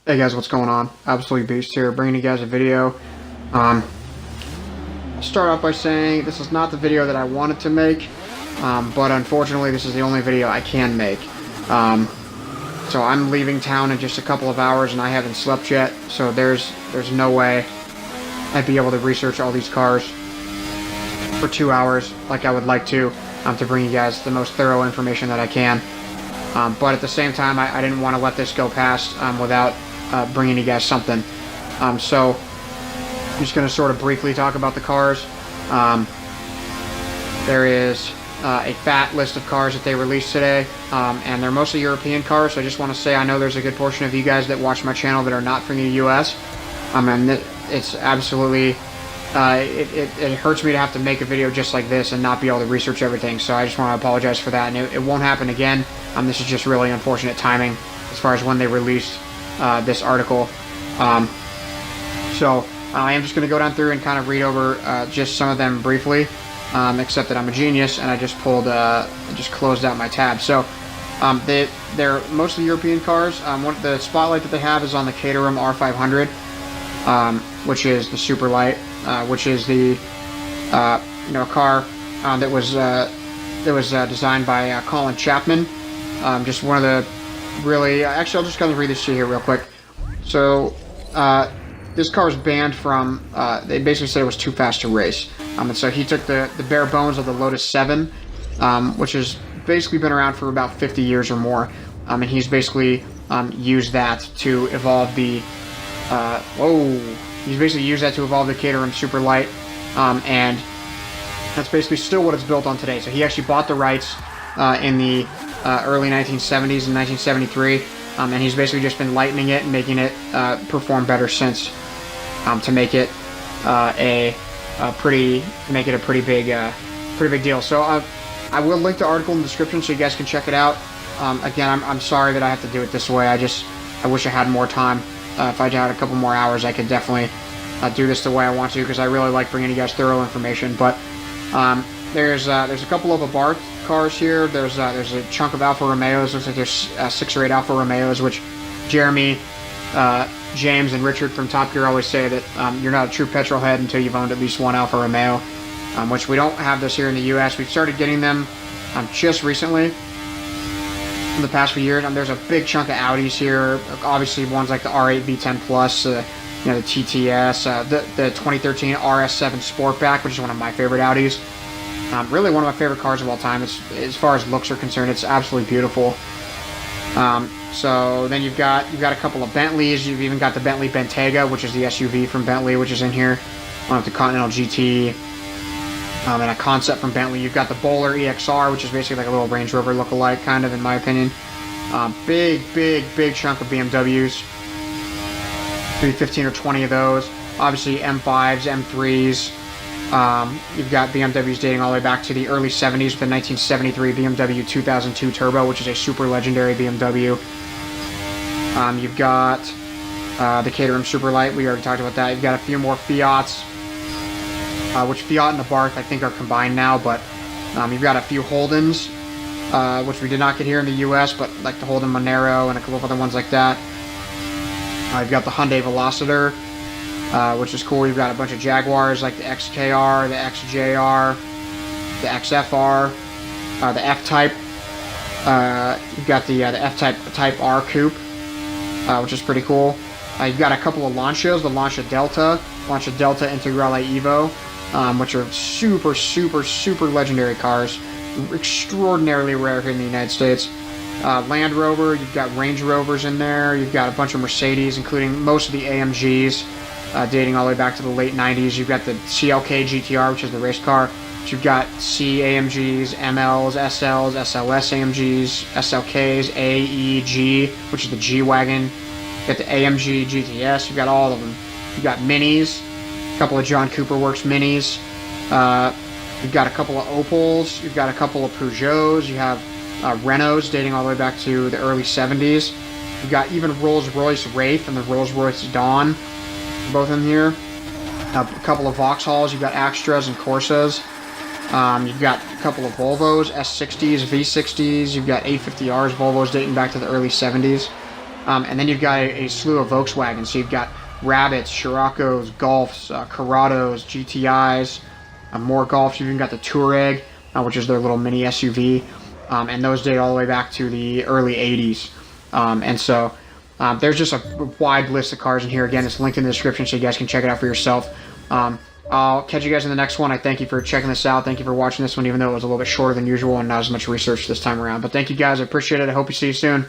Hey guys, what's going on? Absolutely Beast here, bringing you guys a video. I'll start off by saying this is not the video that I wanted to make, but unfortunately this is the only video I can make. So I'm leaving town in just a couple of hours and I haven't slept yet, so there's no way I'd be able to research all these cars for 2 hours like I would like to bring you guys the most thorough information that I can. But at the same time, I didn't want to let this go past without bringing you guys something. So I'm just going to sort of briefly talk about the cars. There is a fat list of cars that they released today, and they're mostly European cars, so I just want to say I know there's a good portion of you guys that watch my channel that are not from the US. And it's absolutely, it hurts me to have to make a video just like this and not be able to research everything, so I just want to apologize for that, and it won't happen again. This is just really unfortunate timing as far as when they released this article. So I am just going to go down through and kind of read over just some of them briefly, except that I'm a genius and I just closed out my tab. So they're mostly European cars. The spotlight that they have is on the Caterham R500, which is the super light, which is the car that was designed by Colin Chapman. Just one of the really... Actually, I'll just kind of read this to you here real quick. So, this car was banned from... they basically said it was too fast to race. And so he took the bare bones of the Lotus 7, which has basically been around for about 50 years or more. And he's basically used that to evolve the... He's basically used that to evolve the Caterham Superlight. And that's basically still what it's built on today. So he actually bought the rights in the early 1970s and 1973, and he's basically just been lightening it and making it perform better since, to make it a pretty big deal. So I will link the article in the description so you guys can check it out. Again, I'm sorry that I have to do it this way. I wish I had more time. If I had a couple more hours, I could definitely do this the way I want to, because I really like bringing you guys thorough information. But there's a couple of Abarth cars here. There's a chunk of Alfa Romeos. Looks like there's 6 or 8 Alfa Romeos, which Jeremy, James, and Richard from Top Gear always say that you're not a true petrol head until you've owned at least one Alfa Romeo, which we don't have this here in the U.S. We've started getting them just recently, in the past few years. There's a big chunk of Audis here. Obviously, ones like the R8 V10 Plus, the TTS, the 2013 RS7 Sportback, which is one of my favorite Audis. Really one of my favorite cars of all time. As far as looks are concerned, it's absolutely beautiful. So then you've got a couple of Bentleys. You've even got the Bentley Bentayga, which is the SUV from Bentley, which is in here. The Continental GT, and a concept from Bentley. You've got the Bowler EXR, which is basically like a little Range Rover look-alike, kind of, in my opinion. Big chunk of BMWs. Maybe 15 or 20 of those. Obviously M5s, M3s. You've got BMWs dating all the way back to the early 70s with the 1973 BMW 2002 Turbo, which is a super legendary BMW. You've got the Caterham Superlight. We already talked about that. You've got a few more Fiats, which Fiat and Abarth I think are combined now, but you've got a few Holdens, which we did not get here in the US, but like the Holden Monero and a couple of other ones like that. You've got the Hyundai Velocidor, which is cool. You've got a bunch of Jaguars like the XKR, the XJR, the XFR, the F-Type. You've got the F-Type R Coupe, which is pretty cool. You've got a couple of Lancias, the Lancia Delta Integrale Evo, which are super legendary cars, extraordinarily rare here in the United States. Land Rover, you've got Range Rovers in there, you've got a bunch of Mercedes, including most of the AMGs, dating all the way back to the late 90s. You've got the CLK GTR, which is the race car. You've got C AMGs, MLs, SLs, SLS AMGs, SLKs, AEG, which is the G-Wagon. You've got the AMG GTS, you've got all of them. You've got Minis, a couple of John Cooper Works Minis. You've got a couple of Opels, you've got a couple of Peugeots, you have Renaults dating all the way back to the early 70s. You've got even Rolls-Royce Wraith and the Rolls-Royce Dawn, both in here. A couple of Vauxhalls, you've got Axtras and Corsas. You've got a couple of Volvos, S60s, V60s. You've got 850Rs, Volvos dating back to the early 70s. And then you've got a slew of Volkswagens. So you've got Rabbits, Scirocco's, Golfs, Corrados, GTIs, more Golfs. You've even got the Touareg, which is their little mini SUV. And those date all the way back to the early 80s. And so there's just a wide list of cars in here. Again, it's linked in the description so you guys can check it out for yourself. I'll catch you guys in the next one. I thank you for checking this out. Thank you for watching this one, even though it was a little bit shorter than usual and not as much research this time around. But thank you guys. I appreciate it. I hope to see you soon.